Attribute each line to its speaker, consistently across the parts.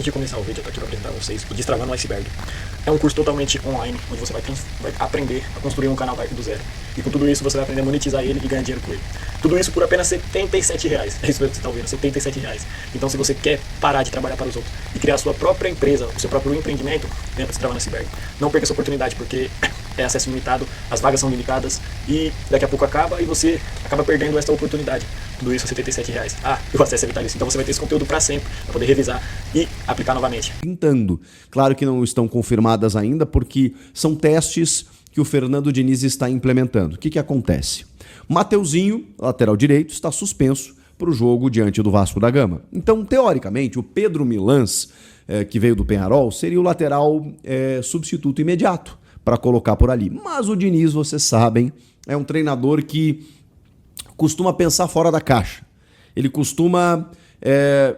Speaker 1: de começar o vídeo, eu tô aqui para apresentar a vocês o Destravando o Iceberg. É um curso totalmente online, onde você vai aprender a construir um canal do zero. E com tudo isso você vai aprender a monetizar ele e ganhar dinheiro com ele. Tudo isso por apenas R$77. É isso que você está ouvindo, R$77. Então se você quer parar de trabalhar para os outros e criar a sua própria empresa, o seu próprio empreendimento, venha para Destravando o Iceberg. Não perca essa oportunidade, porque é acesso limitado, as vagas são limitadas e daqui a pouco acaba e você acaba perdendo essa oportunidade. Tudo isso R$77. E o acesso é vitalício. Então você vai ter esse conteúdo para sempre, para poder revisar e aplicar novamente.
Speaker 2: Pintando. Claro que não estão confirmadas ainda, porque são testes que o Fernando Diniz está implementando. O que acontece? Mateuzinho, lateral direito, está suspenso para o jogo diante do Vasco da Gama. Então, teoricamente, o Pedro Milans, que veio do Peñarol, seria o lateral substituto imediato para colocar por ali. Mas o Diniz, vocês sabem, é um treinador que costuma pensar fora da caixa. Ele costuma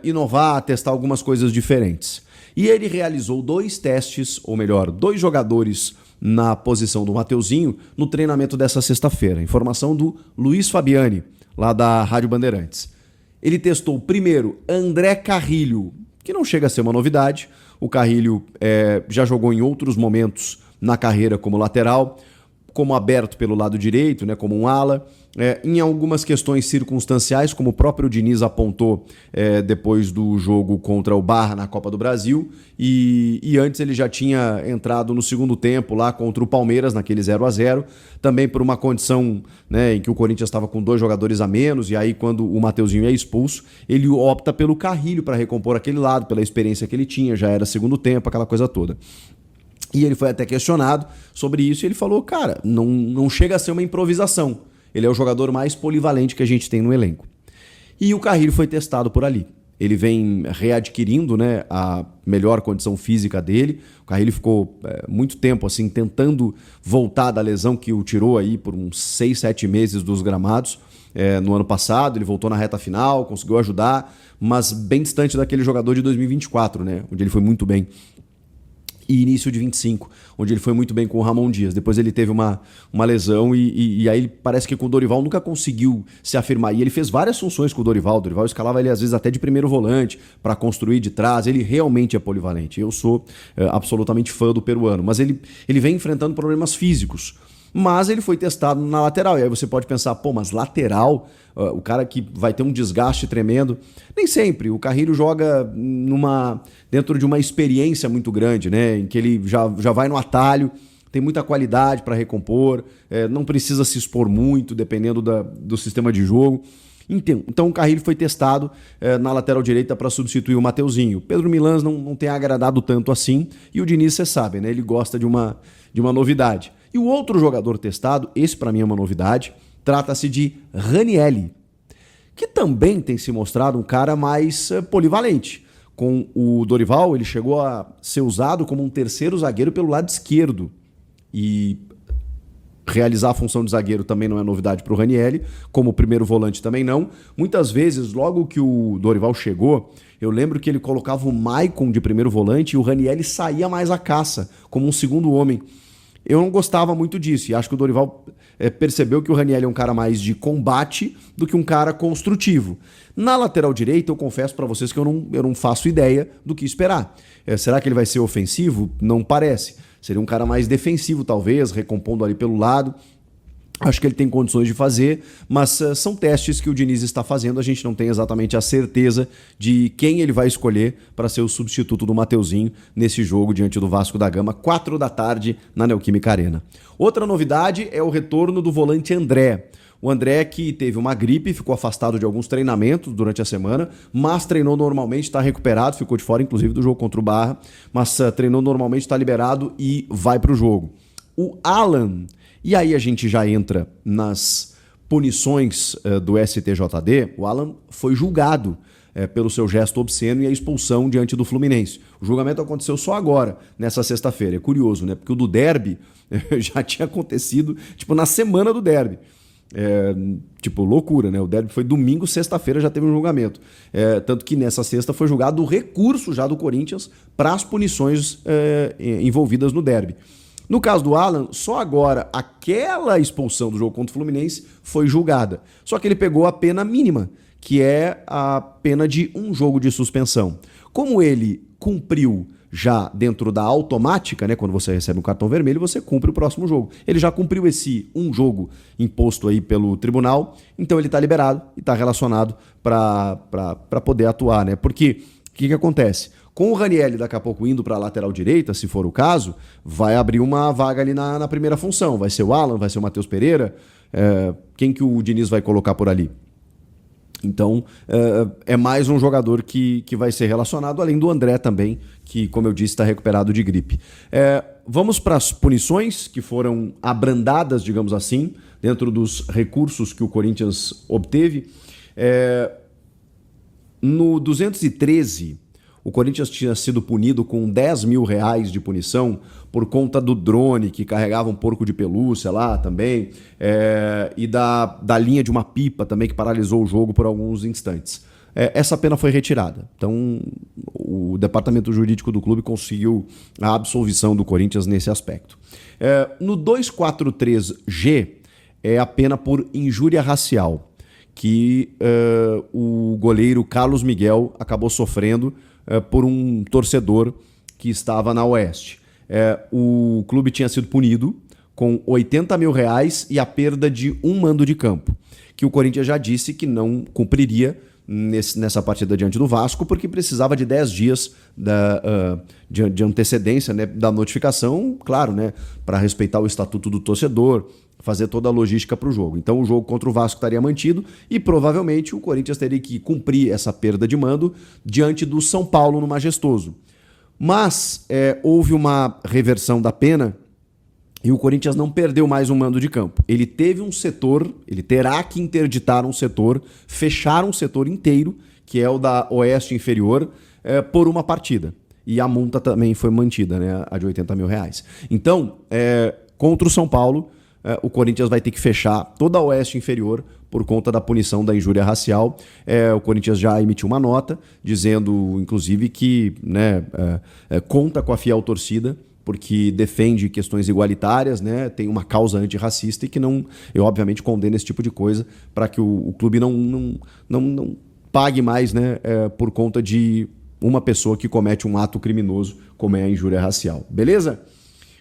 Speaker 2: inovar, testar algumas coisas diferentes. E ele realizou 2 testes, ou melhor, 2 jogadores na posição do Mateuzinho no treinamento dessa sexta-feira. Informação do Luiz Fabiani, lá da Rádio Bandeirantes. Ele testou primeiro André Carrilho, que não chega a ser uma novidade. O Carrilho já jogou em outros momentos na carreira como lateral, como aberto pelo lado direito, né, como um ala, em algumas questões circunstanciais, como o próprio Diniz apontou depois do jogo contra o Barra na Copa do Brasil, e antes ele já tinha entrado no segundo tempo lá contra o Palmeiras, naquele 0-0, também por uma condição, né, em que o Corinthians estava com 2 jogadores a menos, e aí quando o Mateuzinho é expulso, ele opta pelo Carrilho para recompor aquele lado, pela experiência que ele tinha, já era segundo tempo, aquela coisa toda. E ele foi até questionado sobre isso e ele falou, cara, não chega a ser uma improvisação. Ele é o jogador mais polivalente que a gente tem no elenco. E o Carrilho foi testado por ali. Ele vem readquirindo, né, a melhor condição física dele. O Carrilho ficou muito tempo assim tentando voltar da lesão que o tirou aí por uns 6, 7 meses dos gramados. No ano passado, ele voltou na reta final, conseguiu ajudar, mas bem distante daquele jogador de 2024, né, onde ele foi muito bem. E início de 25, onde ele foi muito bem com o Ramon Dias. Depois ele teve uma lesão e aí parece que com o Dorival nunca conseguiu se afirmar. E ele fez várias funções com o Dorival. O Dorival escalava ele às vezes até de primeiro volante para construir de trás. Ele realmente é polivalente. Eu sou absolutamente fã do peruano. Mas ele vem enfrentando problemas físicos. Mas ele foi testado na lateral. E aí você pode pensar, pô, mas lateral, o cara que vai ter um desgaste tremendo. Nem sempre. O Carrilho joga dentro de uma experiência muito grande, né? Em que ele já vai no atalho, tem muita qualidade para recompor, não precisa se expor muito, dependendo do sistema de jogo. Então o Carrilho foi testado na lateral direita para substituir o Mateuzinho. Pedro Milans não tem agradado tanto assim, e o Diniz, você sabe, né? Ele gosta de uma novidade. E o outro jogador testado, esse para mim é uma novidade, trata-se de Ranielli, que também tem se mostrado um cara mais polivalente. Com o Dorival, ele chegou a ser usado como um terceiro zagueiro pelo lado esquerdo. E realizar a função de zagueiro também não é novidade para o Ranielli, como primeiro volante também não. Muitas vezes, logo que o Dorival chegou, eu lembro que ele colocava o Maicon de primeiro volante e o Ranielli saía mais à caça, como um segundo homem. Eu não gostava muito disso e acho que o Dorival percebeu que o Ranielli é um cara mais de combate do que um cara construtivo. Na lateral direita, eu confesso para vocês que eu não faço ideia do que esperar. Será que ele vai ser ofensivo? Não parece. Seria um cara mais defensivo, talvez, recompondo ali pelo lado. Acho que ele tem condições de fazer, mas são testes que o Diniz está fazendo. A gente não tem exatamente a certeza de quem ele vai escolher para ser o substituto do Mateuzinho nesse jogo diante do Vasco da Gama, 4 da tarde na Neoquímica Arena. Outra novidade é o retorno do volante André. O André, que teve uma gripe, ficou afastado de alguns treinamentos durante a semana, mas treinou normalmente, está recuperado, ficou de fora inclusive do jogo contra o Barra, mas treinou normalmente, está liberado e vai para o jogo. O Alan... E aí a gente já entra nas punições do STJD. O Alan foi julgado pelo seu gesto obsceno e a expulsão diante do Fluminense. O julgamento aconteceu só agora, nessa sexta-feira. É curioso, né? Porque o do derby já tinha acontecido na semana do derby. Loucura, né? O derby foi domingo, sexta-feira já teve um julgamento. Tanto que nessa sexta foi julgado o recurso já do Corinthians para as punições envolvidas no derby. No caso do Alan, só agora aquela expulsão do jogo contra o Fluminense foi julgada. Só que ele pegou a pena mínima, que é a pena de um jogo de suspensão. Como ele cumpriu já dentro da automática, né? Quando você recebe um cartão vermelho, você cumpre o próximo jogo. Ele já cumpriu esse um jogo imposto aí pelo tribunal, então ele está liberado e está relacionado para poder atuar, né? Porque o que acontece? Com o Ranieri daqui a pouco indo para a lateral direita, se for o caso, vai abrir uma vaga ali na primeira função. Vai ser o Alan, vai ser o Matheus Pereira. Quem que o Diniz vai colocar por ali? Então, é mais um jogador que vai ser relacionado, além do André também, que, como eu disse, está recuperado de gripe. Vamos para as punições que foram abrandadas, digamos assim, dentro dos recursos que o Corinthians obteve. No 213, o Corinthians tinha sido punido com R$10 mil de punição por conta do drone que carregava um porco de pelúcia lá também, e da linha de uma pipa também que paralisou o jogo por alguns instantes. Essa pena foi retirada. Então, o departamento jurídico do clube conseguiu a absolvição do Corinthians nesse aspecto. No 243G é a pena por injúria racial, que o goleiro Carlos Miguel acabou sofrendo por um torcedor que estava na Oeste. O clube tinha sido punido com R$80 mil e a perda de um mando de campo, que o Corinthians já disse que não cumpriria nessa partida diante do Vasco, porque precisava de 10 dias de antecedência, né, da notificação, claro, né, para respeitar o estatuto do torcedor, fazer toda a logística para o jogo. Então o jogo contra o Vasco estaria mantido e provavelmente o Corinthians teria que cumprir essa perda de mando diante do São Paulo no Majestoso. Mas houve uma reversão da pena e o Corinthians não perdeu mais um mando de campo. Ele teve um setor, ele terá que interditar um setor, fechar um setor inteiro, que é o da Oeste Inferior, por uma partida. E a multa também foi mantida, né, a de R$80 mil. Então, contra o São Paulo, o Corinthians vai ter que fechar toda a Oeste Inferior por conta da punição da injúria racial. O Corinthians já emitiu uma nota dizendo, inclusive, que, né, conta com a fiel torcida, porque defende questões igualitárias, né, tem uma causa antirracista e que eu obviamente condeno esse tipo de coisa para que o clube não pague mais, né, por conta de uma pessoa que comete um ato criminoso como é a injúria racial. Beleza?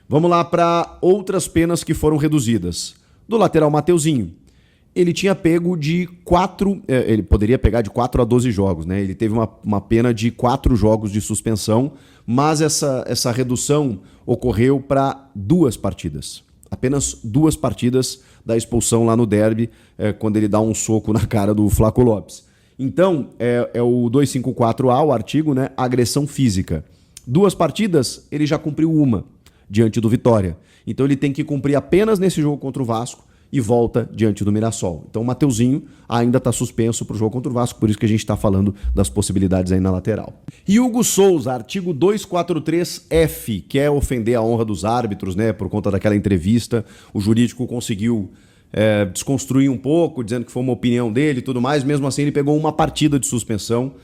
Speaker 2: Vamos lá para outras penas que foram reduzidas. Do lateral Mateuzinho, ele tinha pego de 4... ele poderia pegar de 4 a 12 jogos, né? Ele teve uma pena de 4 jogos de suspensão, mas essa redução ocorreu para 2 partidas. Apenas 2 partidas da expulsão lá no derby, quando ele dá um soco na cara do Flaco Lopes. Então, é o 254A, o artigo, né? Agressão física. 2 partidas, ele já cumpriu uma diante do Vitória. Então ele tem que cumprir apenas nesse jogo contra o Vasco e volta diante do Mirassol. Então o Mateuzinho ainda está suspenso para o jogo contra o Vasco, por isso que a gente está falando das possibilidades aí na lateral. E Hugo Souza, artigo 243F, quer ofender a honra dos árbitros, né, por conta daquela entrevista. O jurídico conseguiu desconstruir um pouco, dizendo que foi uma opinião dele e tudo mais. Mesmo assim, ele pegou uma partida de suspensão.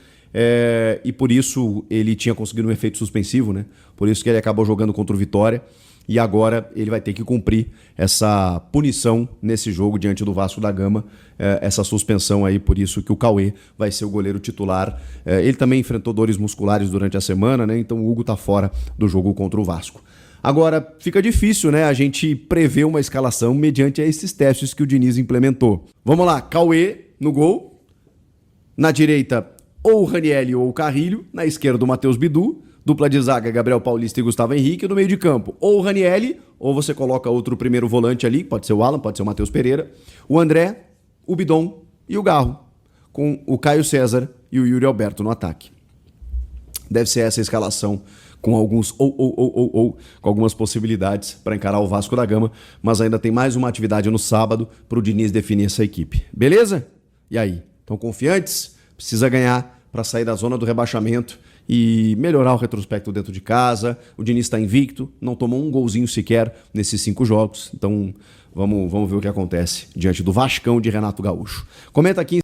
Speaker 2: E por isso ele tinha conseguido um efeito suspensivo, né? Por isso que ele acabou jogando contra o Vitória e agora ele vai ter que cumprir essa punição nesse jogo diante do Vasco da Gama, essa suspensão aí, por isso que o Cauê vai ser o goleiro titular. Ele também enfrentou dores musculares durante a semana, né? Então o Hugo tá fora do jogo contra o Vasco. Agora, fica difícil, né, a gente prever uma escalação mediante esses testes que o Diniz implementou. Vamos lá, Cauê no gol, na direita ou o Ranieri ou o Carrilho, na esquerda o Matheus Bidu, dupla de zaga Gabriel Paulista e Gustavo Henrique, no meio de campo ou o Ranieri, ou você coloca outro primeiro volante ali, pode ser o Alan, pode ser o Matheus Pereira, o André, o Bidon e o Garro, com o Caio César e o Yuri Alberto no ataque. Deve ser essa a escalação, com alguns com algumas possibilidades para encarar o Vasco da Gama, mas ainda tem mais uma atividade no sábado para o Diniz definir essa equipe. Beleza? E aí? Estão confiantes? Precisa ganhar para sair da zona do rebaixamento e melhorar o retrospecto dentro de casa. O Diniz está invicto, não tomou um golzinho sequer nesses 5 jogos. Então vamos ver o que acontece diante do Vascão de Renato Gaúcho. Comenta aqui